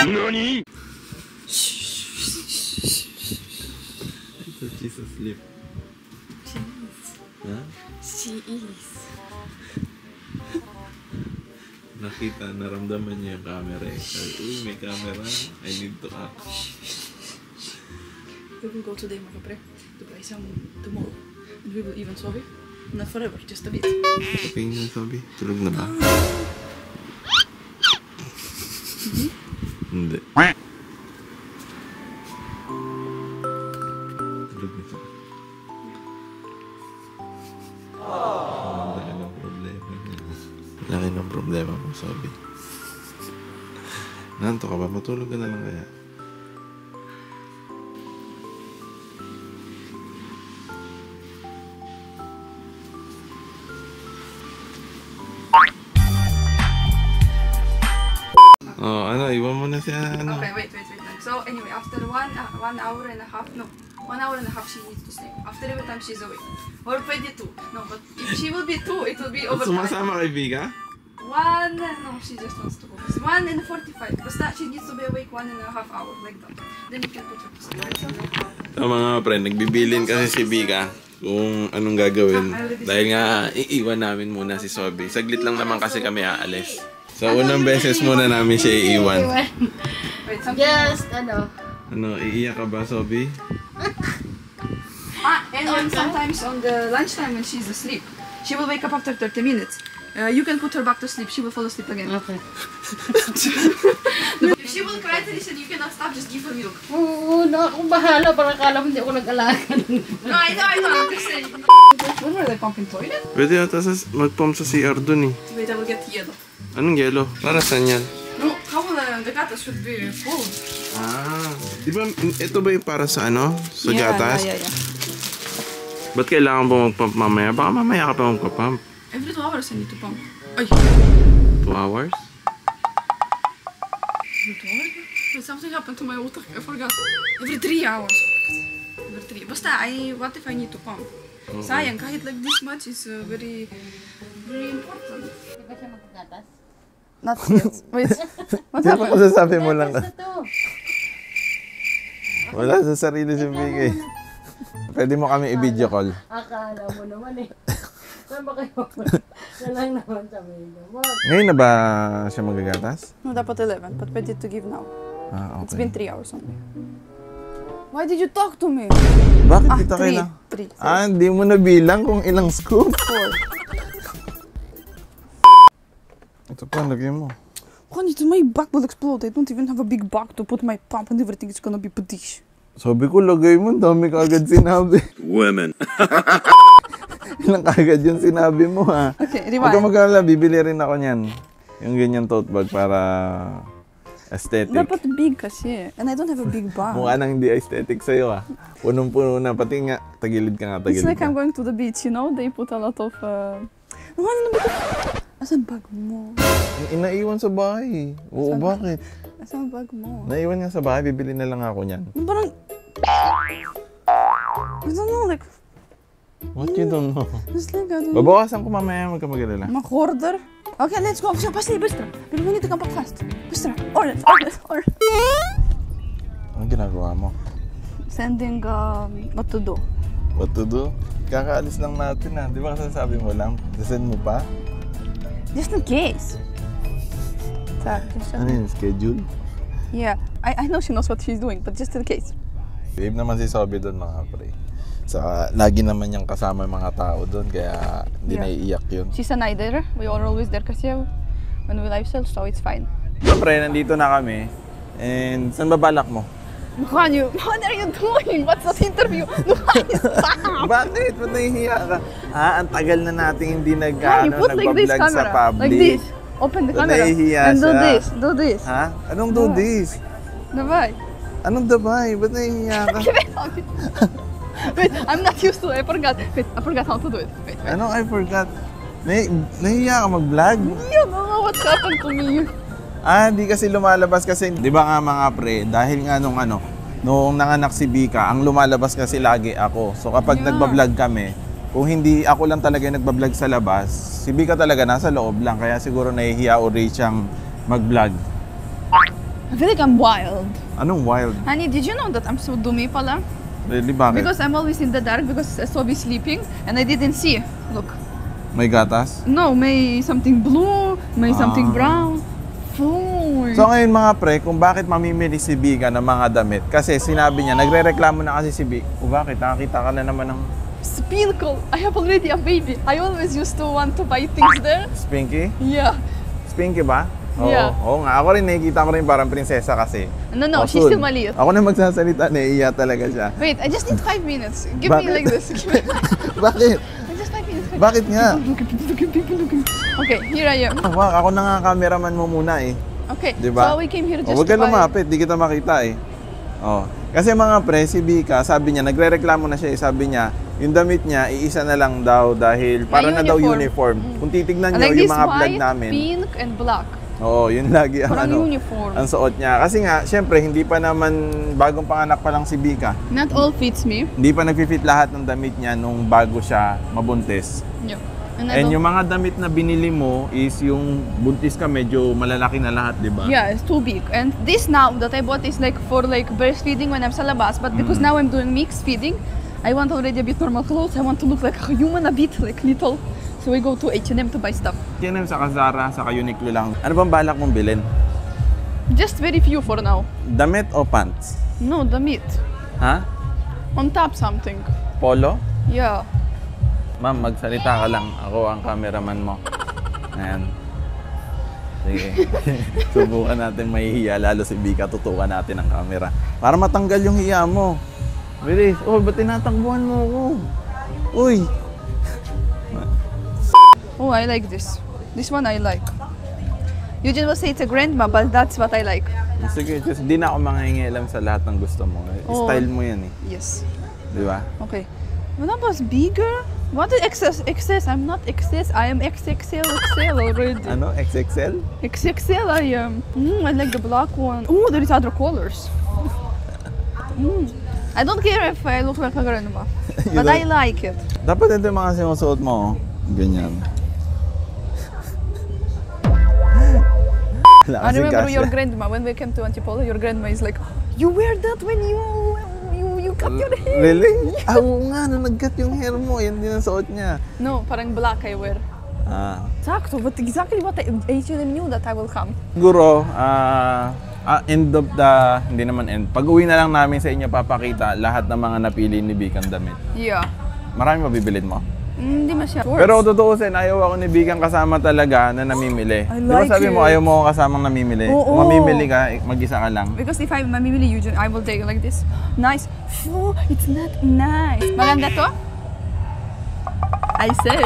NANI?! I thought she's asleep. She is. Huh? She is. Nakita, naramdaman niya yung camera eh. Uy, may camera. I need to act. We will go today, mga kapre, to buy some tomorrow. And we will even solve it. Not forever, just a bit. Okay na, Sobi. Tulog na ba? Hindi. Tulog na siya. Ang laki ng problema niya. Laki ng problema mo, Sobi. Nanto ka ba? Matulog ka na lang kaya? Oh, ano, iwan mo na siya, ano. Okay, wait. So anyway, after 1 hour and a half, no, 1 hour and a half she needs to sleep. After every time she's awake. Or pwede 2. No, but if she will be 2, it will be over 5. Sumasama kay Vika? 1, no, she just wants to go. 1 and 45. Basta she needs to be awake 1.5 hours, like that. Then you can put her to sleep. So mga friend, nagbibilin kasi si Vika kung anong gagawin. Dahil nga, iiwan namin muna si Sobi. Saglit lang naman kasi kami aalis. So, unang beses muna namin siya iiwan. Wait, Just, ano? Ano, iiyak ka ba, Sobi? And when sometimes on the lunchtime when she's asleep, she will wake up after 30 minutes. You can put her back to sleep, she will fall asleep again. Okay. If she will cry to listen, you cannot stop, just give her milk. Oo, na akong bahala. Parang akala mo hindi ako nag-alaga. No, I know, I'm just saying. When were they pumping toilet? Pwede yata mag-pump sa CR dun eh. Wait, I will get yellow. Anong yellow? Para saan yan? No, how will the gatas should be full? Di ba, ito ba yung para sa ano? Sa gatas? Yeah. Ba't kailangan ba mag-pump mamaya? Baka mamaya ka pa magpa-pump. Every 2 hours I need to pump. Ay! 2 hours? Every 2 hours? Wait, something happened to my utak. I forgot. Every 3 hours. Every 3. Basta, what if I need to pump? Sayang, kahit like this much is very important. Hindi ba siya magkagatas? Not yet. Wait, what Di ba kung sasabi mo lang? Gatas na to. Wala sa sarili si Vicky. Pwede mo kami i-video call. Akala mo naman eh. Saan ba kayo? Yan lang naman sabihin mo. Ngayon na ba siya magagatas? No, dapat 11, but pwede to give now. Okay. It's been 3 hours only. Why did you talk to me? Bakit kita kailangan? 3. Hindi mo na bilang kung ilang scoop. 4. Ito pa, lagyan mo. Honey, my back will explode. I don't even have a big back to put my pump and everything is gonna be patish. Sabi ko, lagay mo. Dami ka agad sinabi. Women. Ilang kagad yung sinabi mo, ha? Okay, Huwag ka rewind. mag-alala, bibili rin ako niyan. Yung ganyan tote bag para aesthetic. Dapat big kasi. And I don't have a big back. Mukha nang hindi aesthetic sa'yo, ha? Punong-puno na. Pati nga, tagilid ka nga, It's tagilid like ka. I'm going to the beach, you know? They put a lot of... Asan bag mo? Inaiwan sa bahay. Oo, bakit? Asan bag mo? Naiwan nga sa bahay, bibili na lang ako niyan. Parang... I don't know, like... What you don't know? It's like, I don't know. Babawasan ko mamaya, huwag ka mag-alala. Hoarder? Okay, let's go. Все, пошли, быстро. We need to come back fast. Быстро. Order. Anong ginagawa mo? Sending, what to do. What to do? Kakaalis lang natin, ha? Di ba kasi sabi mo lang? Send mo pa? Just in case. Ano yung schedule? Yeah, I know she knows what she's doing, but just in case. Babe naman si Sobi doon, mga pre. Saka, lagi naman niyang kasama yung mga tao doon, kaya hindi naiiyak yun. She's a night there. We are always there kasi when we live sell, so it's fine. So, pre, nandito na kami. And saan babalak mo? What are you doing? What's that interview? Stop! Bakit? Ba't nahihiya ka? Ang tagal na natin hindi You put like this nagbablog sa camera, public. like this. Open the camera Nahihiya and do siya. this, do this. Ha? Anong do this? Давай. Anong dabay? Ba't nahihiya ka? Wait, I'm not used to it. I forgot. Wait, I forgot how to do it. Wait. Anong I forgot? Nahihiya ka mag-vlog? You know what happened to me. Di kasi lumalabas kasi, di ba nga mga pre, dahil nga nung nanganak si Vika, ang lumalabas kasi lagi ako. So kapag nagbablog kami, kung hindi ako lang talaga nagbablog sa labas, si Vika talaga nasa loob lang, kaya siguro nahihiya o siyang mag-vlog. I feel like I'm wild. Anong wild? Honey, did you know that I'm so dumi pala? Really, bakit? Because I'm always in the dark because Sobi sleeping and I didn't see. Look. May gatas? No, may something blue, may something brown. Fool. So ngayon mga pre, kung bakit mamimili si Bika ng mga damit, kasi sinabi niya, nagre-reklamo na kasi si Bika, o bakit, nakakita ka na naman ng Spinkel. I have already a baby. I always used to want to buy things there. Spinky? Yeah. Spinky ba? Oo, Yeah. oo nga, ako rin nakikita ko rin parang prinsesa kasi. No, Oh, she's soon. still maliit. Ako na magsasalita, naiiya talaga siya. Wait, I just need 5 minutes. Give Bakit? me like this. Give me Bakit? just 5 minutes. Bakit nga? People looking. Okay, here I am. Wag, ako na nga cameraman mo muna eh. Okay, Diba? so we came here just Huwag ka to buy. lumapit, di kita makita eh. Oh. Kasi mga pre, si Bika, sabi niya, nagre-reklamo na siya eh. Sabi niya, yung damit niya, iisa na lang daw dahil para na daw uniform. Kung titignan niyo Like yung this mga vlog white, namin. pink, and black. Oo, yun lagi ang Parang ano, uniform. ang suot niya. Kasi nga, syempre, hindi pa naman, bagong panganak pa lang si Bika. Not all fits me. Hindi pa nag-fit lahat ng damit niya nung bago siya mabuntis. Yeah. And I And don't- yung mga damit na binili mo is yung buntis ka, medyo malalaki na lahat, di ba? Yeah, it's too big. And this now that I bought is like for like breastfeeding when I'm sa labas. But because now I'm doing mixed feeding, I want already a bit normal clothes. I want to look like a human a bit, like little. So we go to H&M to buy stuff. Yan sa Zara, sa Uniqlo lang. Ano bang balak mong bilhin? Just very few for now. Damit o pants? No, the meat. Ha? On top something. Polo? Yeah. Ma'am, magsalita ka lang. Ako ang cameraman mo. Ayan. Sige. Subukan natin mahihiya. Lalo si Bika, tutukan natin ang camera. Para matanggal yung hiya mo. Bilis. Oh, ba't tinatakbuhan mo ako? Uy! Oh, I like this. This one I like. Eugene will say it's a grandma, but that's what I like. Sige, just di na ako mangingialam sa lahat ng gusto mo. Oh. Style mo yan eh. Yes. Di ba? Okay. When I was bigger, what is XS? XS? I'm not XS. I am XXL XL already. Ano? XXL? XXL I am. I like the black one. Oh, there is other colors. I don't care if I look like a grandma, but I like it. Dapat ito yung mga sinusuot mo. oh. Ganyan. Wala I kasing remember kasya. your grandma when we came to Antipolo. Your grandma is like, you wear that when you cut your hair. Really? Ah, oo nga, nung nag-cut yung hair mo, yan din ang suot niya. No, parang black I wear. Ah. Exacto, but exactly what H&M knew that I will come. Siguro, end of the, hindi naman end. Pag-uwi na lang namin sa inyo papakita lahat ng mga napili ni Bikang damit. Yeah. Marami mabibilin mo. Hindi masyado. Pero tutuusin, ayaw ako ni Bikang kasama talaga na namimili. I Di ba like sabi mo, it. ayaw mo ako kasamang namimili? Oo. Kung mamimili ka, mag-isa ka lang. Because if I'm mamimili Eugene, I will take it like this. Nice. Oh, it's not nice. Maganda to? I say.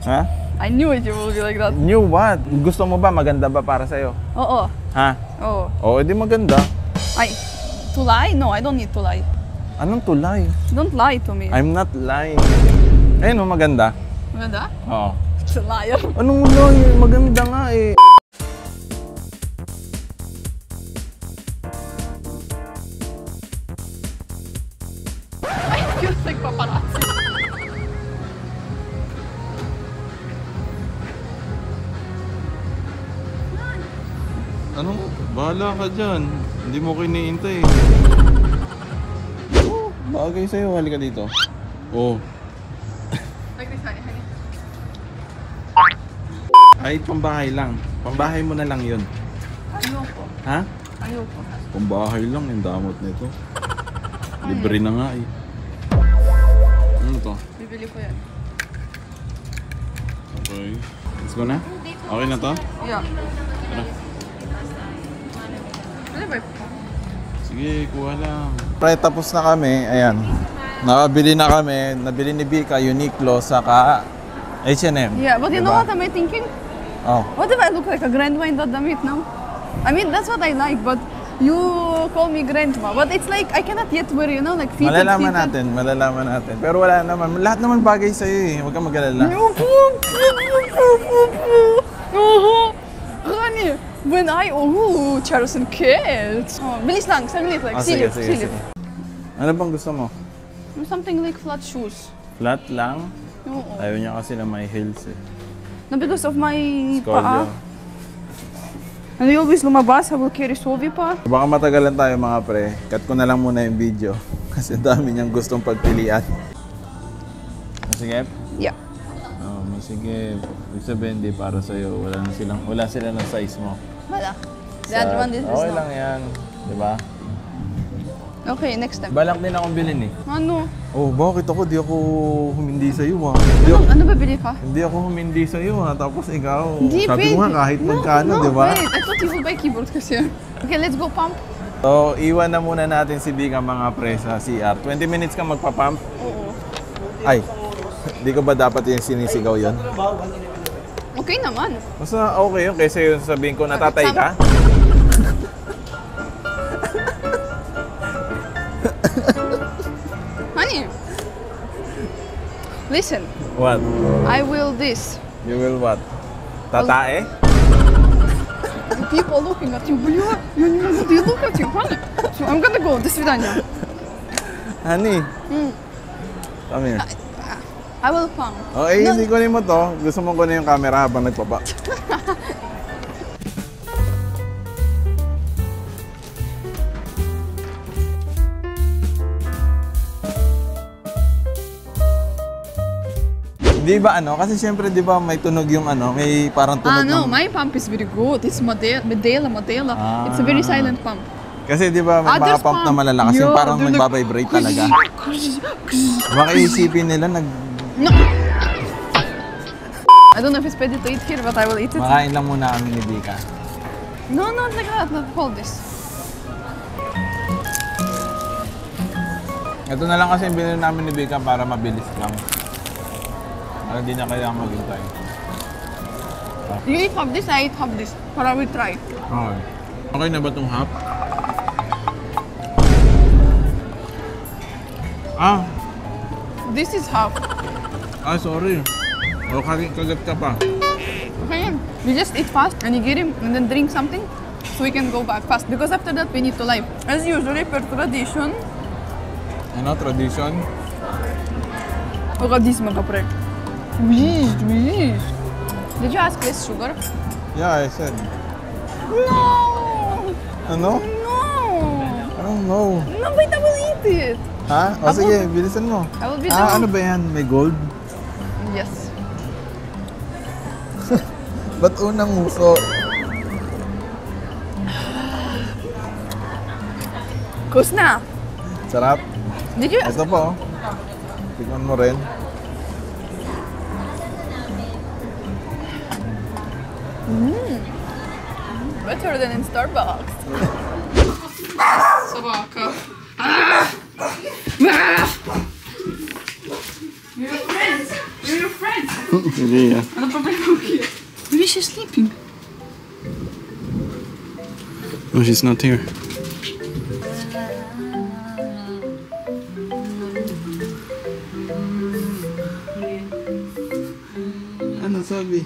Ha? I knew it you will be like that. New what? Gusto mo ba? Maganda ba para sa'yo? Oo. Ha? Oo. Oo, edi maganda. Ay, to lie? No, I don't need to lie. Anong tulay? Don't lie to me. I'm not lying. Ayun o, maganda. Maganda? Oo. It's a liar. Anong lying? Maganda nga eh. I feel like paparazzi. Anong? Bahala ka dyan. Hindi mo kiniintay. Oh, bagay sa'yo. Halika dito. Oh. Like this, honey. Ay, pambahay lang. Pambahay mo na lang yun. Ayoko. Ha? Ayoko. Pambahay lang. Yung damot nito. Libre na nga eh. Ano to? Bibili ko yan. Okay. Let's go na? Okay na to? Yeah. Tara. Ano ba? Sige, kuha lang. Pre, tapos na kami. Ayan. Nakabili na kami. Nabili ni Bika, Uniqlo, saka H&M. Yeah, but you know what am I thinking? Oh. What if I look like a grandma in that damit now? I mean, that's what I like, but you call me grandma. But it's like, I cannot yet wear, you know, like fitted. Malalaman natin. Pero wala naman. Lahat naman bagay sa'yo eh. Huwag kang mag-alala. Honey, when Charles and Kids. Oh, bilis lang, saglit, like, silip. Ano bang gusto mo? Something like flat shoes. Flat lang? Oo. Ayaw niya kasi na may heels eh. No, because of my Scolio. paa. And I always lumabas, I will carry Sovi pa. Baka matagalan tayo mga pre. Cut ko na lang muna yung video. Kasi dami niyang gustong pagpilian. Masigip? Yeah. Oh, masigip. Ibig sabihin, di para sa'yo. Wala sila ng size mo. Wala. The other one is okay no. lang yan. Diba? Okay, next time. Balak din akong bilhin eh. Ano? Oh, bakit ako? Di ako humindi sa'yo ha. Ano ba bili ka? Hindi ako humindi sa'yo ha. Tapos ikaw, Hindi, sabi ko nga kahit magkano, di ba? Wait, I thought you would buy keyboard kasi. Okay, let's go pump. So, iwan na muna natin si Bika mga pre sa CR. 20 minutes ka magpa-pump? Oo. Ay, di ko ba dapat yung sinisigaw yon? Okay naman. Basta okay yun, kaysa yung sabihin ko natatay ka? Honey, listen, What? I will this. You will what? Tatae? The people looking at you, they look at you, honey. So I'm gonna go. До свидания. Honey? Come here. I will pump. Oh, eh, hindi kunin mo to. Gusto mo kunin yung camera habang nagpapa. Di ba ano? Kasi syempre di ba may tunog yung ano, may parang tunog No, ng... my pump is very good. It's Medela. It's a very silent pump. Kasi di ba may mga Others pump na pump. malalakas yung Yeah, parang they're like- nagbabibrate talaga. Baka isipin nila No. I don't know if it's ready to eat here, but I will eat it. makain lang muna kami ni Bika. No, not like that. Not hold this. Ito na lang kasi yung binili namin ni Bika para mabilis lang. Para di na kailangan maghintay. You eat half this, I eat half this. Para we try. Okay. Okay na ba itong half? Ah! This is half. Ah, sorry. O, kagat ka pa. Okay, we just eat fast and you get him and then drink something so we can go back fast. Because after that we need to live. As usually per tradition. Ano, tradition? Pagkadis mga pre. Wish. Did you ask less sugar? Yeah, I said. No! Ano? No! I don't know. No, wait, I will eat it. Ha? O sige, bilisan mo. I will be Ah, done. ano ba yan? May gold? Yes. Ba't unang muso? Kus na. Sarap. Did you? Ito po. Tignan mo rin. Better than in Starbucks. Собака. You're your friends. Hindi yan. Она по-прямому here. Maybe she's sleeping. No, she's not here. Ano sabi?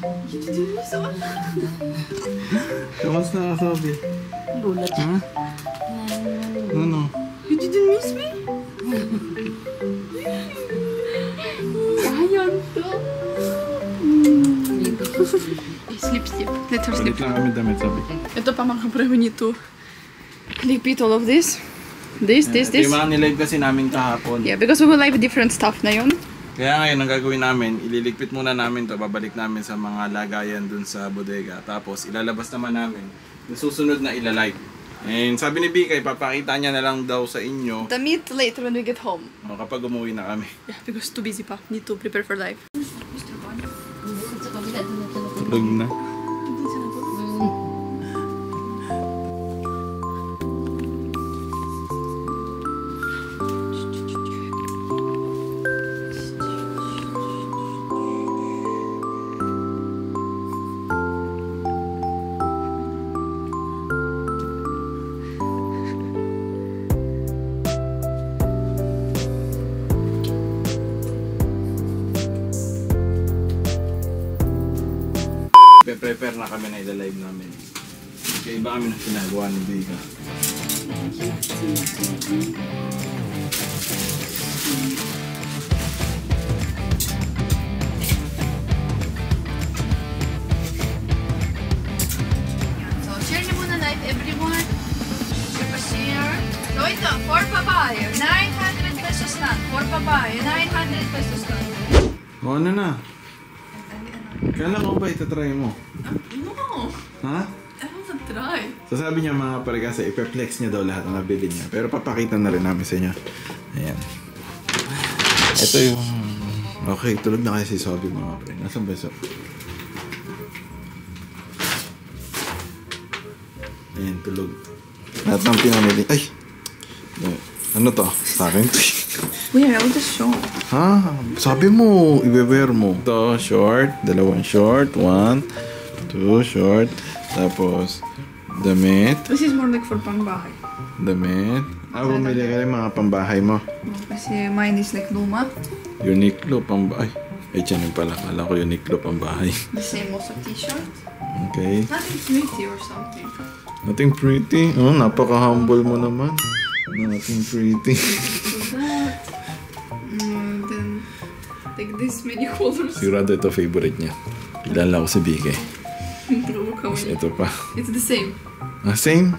Kamusta ka sabi? Gulat. Ha? Ano? You didn't miss me? Sayang to. Sleep. Let her sleep. Balik lang kami damit sabi. Это по mga pre, we need to repeat all of this. This. Ito yung mga nilive kasi namin kahapon. Yeah, because we will live different stuff na yun. Kaya ngayon, ang gagawin namin, ililigpit muna namin to, babalik namin sa mga lagayan dun sa bodega. Tapos, ilalabas naman namin yung susunod na ilalive. And sabi ni Bika, ipapakita niya na lang daw sa inyo The meet later when we get home. kapag umuwi na kami. Yeah, because too busy pa. Need to prepare for life. Tulog na. Prepare na kami na ilalive namin. Kaya iba kami na pinagawa ni Bika. So, cheers everyone. Cashier. So ito, for babae, 900 pesos lang. For babae, 900 pesos lang. O ano na? Kala ko ba itatry mo? No, Ha? I wanna try. So sabi niya mga pare kasi ipeplex niya daw lahat ng nabili niya. Pero papakita na rin namin sa inyo. Ayan. Ito yung... Okay, tulog na kasi si Sobi mga pare. Nasaan ba so? Ayan, tulog. Lahat ng pinamili. Ay! Ano to? Sa akin? Wait, I'll just show. Ha? Sabi mo, i-wear mo. Ito, short. Dalawang short. 1, 2, short. Tapos, damit. This is more like for pangbahay. Damit. Bumili ka rin mga pambahay mo. Kasi mine is like luma. Uniqlo, pambahay. Ay, tiyan yung pala. Kala ko Uniqlo, pambahay. The same also t-shirt. Okay. Nothing pretty or something. Nothing pretty. Oh, napaka-humble mo naman. Nothing pretty. So that. Then like this many colors. Sigurado ito favorite niya. Kilala ko si Bigay. Look how many. Ito pa. It's the same. Ah, same?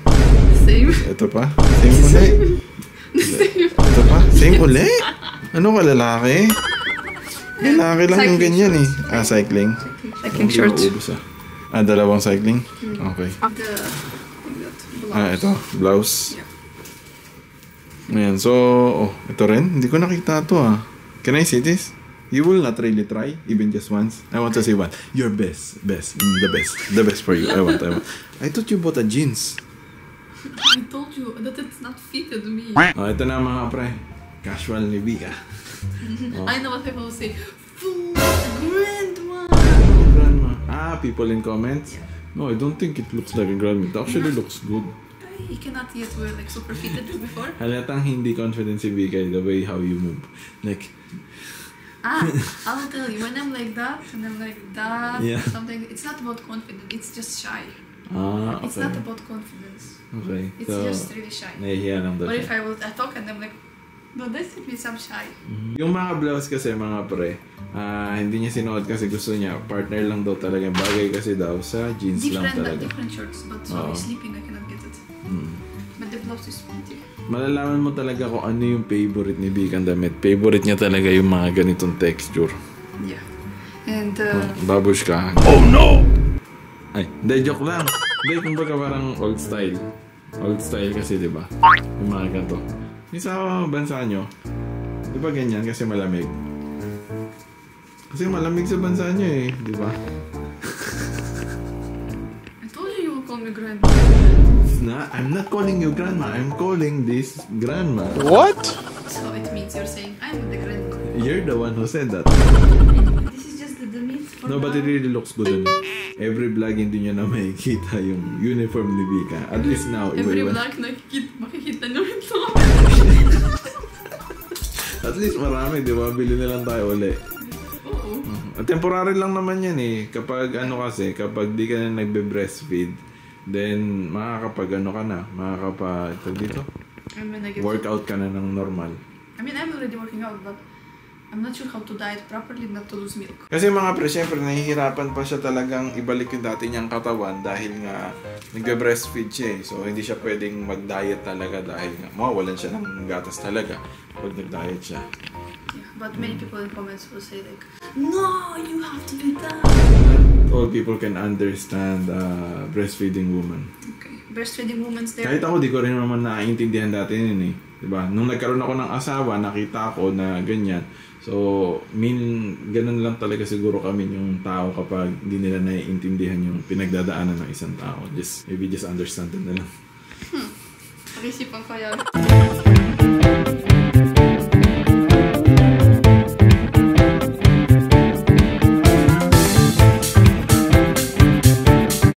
Same. Ito pa. Same ulit. Ito pa. Same ulit? Ano ka, lalaki? Lalaki lang yung ganyan eh. Ah, cycling. Cycling shorts. Ubus ah. Ah, dalawang cycling? Okay. Ah, ito. Blouse. Ayan, so... Oh, ito rin. Hindi ko nakita ito ah. Can I see this? You will not really try, even just once. I want to see one. Your best. Best. The best. The best for you. I want. I thought you bought a jeans. I told you that it's not fitted me. Oh, ito na mga pre. Casual ni Vika. I know what people will say. Full grandma. Grandma. Ah, people in comments? No, I don't think it looks like a grandma. It actually looks good. You cannot yet wear like super fitted as before. Halatang hindi confident si Vika the way how you move. Like... I'll tell you, when I'm like that, and I'm like that, Yeah. something, it's not about confidence, it's just shy. Ah, okay. It's not about confidence. Okay. It's So, just really shy. nahihiya lang daw What siya. if I talk and I'm like, no, this means I'm shy. Yung mga blouse kasi mga pre, hindi niya sinuot kasi gusto niya, partner lang daw talaga. Bagay kasi daw sa jeans lang talaga. Different shirts, but so sleeping I cannot get it. But the blouse is pretty. Malalaman mo talaga kung ano yung favorite ni Bikang damit. Favorite niya talaga yung mga ganitong texture. Yeah. And Babush ka. Oh no! Ay, hindi, joke lang. Hindi, kumbaga parang old style. Old style kasi, di ba? Yung mga ganito. Yung sa bansa nyo, di ba ganyan kasi malamig? Kasi malamig sa bansa nyo eh, di ba? I told you will call me grandma. I'm not calling you grandma. I'm calling this grandma. What? So it means you're saying I'm the grandma. You're the one who said that. This is just the meat for No, but it really looks good on you. Every vlog hindi nyo na makikita yung uniform ni Vika. At least now, every iba-iba. vlog makikita nyo ito. At least marami, di ba? Bili na lang tayo uli. Oo. Temporary lang naman yan eh. Kapag ano kasi, kapag di ka na nagbe-breastfeed, then makakapag ano ka na, makakapag, dito, workout ka na ng normal. I mean, I'm already working out, but I'm not sure how to diet properly not to lose milk. Kasi mga pre, syempre, nahihirapan pa siya talagang ibalik yung dati niyang katawan dahil nga nagbe-breastfeed siya eh. So, hindi siya pwedeng mag-diet talaga dahil nga mawawalan siya ng gatas talaga pag nag-diet siya. Yeah, but many people in comments will say like, no, you have to do that. Not all people can understand breastfeeding woman. Okay, breastfeeding woman's there. Kahit ako, di ko rin naman naiintindihan dati yun eh. Diba? Nung nagkaroon ako ng asawa, nakita ko na ganyan. So, ganun lang talaga siguro kami yung tao kapag hindi nila naiintindihan yung pinagdadaanan ng isang tao. Maybe just understand na lang. Pag-isipan ko yan.